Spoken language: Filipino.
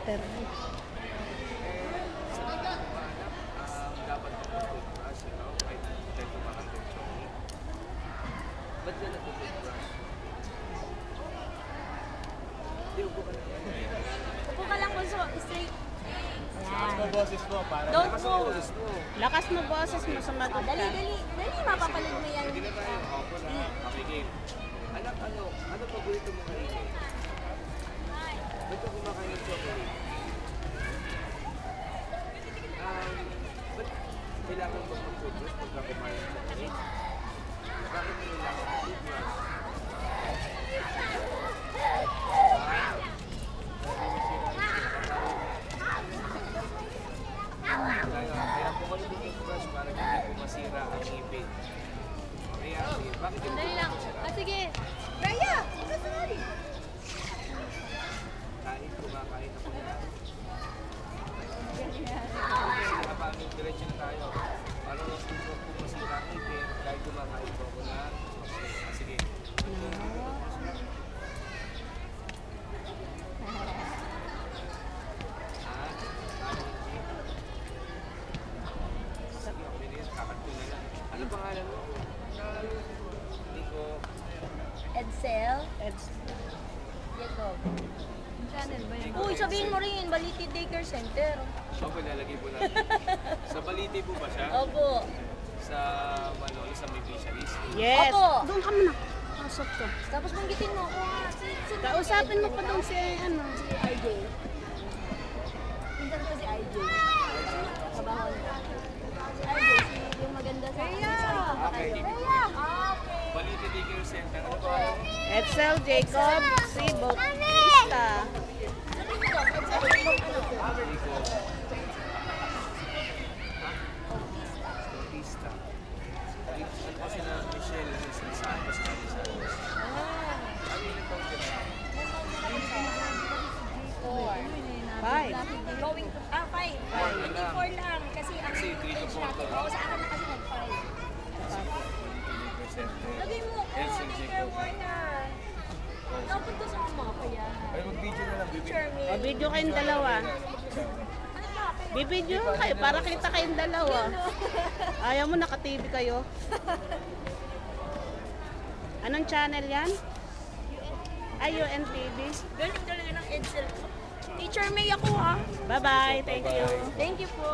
interview. Dapat mag-toothbrush, kahit tayo kumakan din siya. Ba't ka nag-toothbrush? Hindi, upo ka lang. Upo ka lang, Bunso. Straight. Lakas mo boses mo, para Don't lakas mo move. boses mo. Lakas mo boses mo, sumagot ka. Dali, dali. Dali, mapapalig mo yan. Hindi na tayo, opo na, makigame. Anak, ano paborito mo kainin? Ba't ka kumakain ng chocolate? Ba't kailangan ba mag-toothbrush pagka kumain ng chocolate? Bakit mo kailangan mag-toothbrush? Kaya po ka nag-toothbrush para hindi po masira ang ngipin. Kaya, bakit yung Dali lang. masira? Sige. Raya! Sorry. Kahit kumakain ako na. Paano diretso na tayo? Paano kung masira ang ngipin kahit kumakain ko ako na? Sige. Ano pangalan mo? Hindi ko... Edsel. Eds. Jacob. Channel ba yan? Uy, sabihin mo rin, Baliti Daycare Center. Opo, lalagay po natin. Sa Baliti po ba siya? Opo. Sa Manolo, sa may fisheries? Yes. Opo. Doon ka muna. Pasok ka. Tapos banggitin mo ako nga. Kausapin mo pa doon si ano. Si RJ. Pinsan ko si RJ. Kabaho niya. Si RJ, yung maganda sa akin. Okay. Okay. Baliti Daycare Center. Ano po? Edsel Jacob C. Bautista. Bautista. Ano kasi na Michelle Santos Santos. Ano yung nagpang sila? 5. Going to, 5. 24 lang. Kasi ang Kasi 3 to 4 to. Oo, sa akin na kasi nag-5. Lagay mo, Edsel daycare Jacob. worker. Dapat ko sa mga kaya. Ay, mag-video na lang. Picture me. O, video kayong dalawa. Ano ba? Bibidyo kayo para kita kayong dalawa. Ayaw mo, naka-TV kayo. Anong channel yan? Ay, UNTV. Galing talaga ng Edsel. Teacher May ako ha. Bye-bye. Thank you. Thank you po.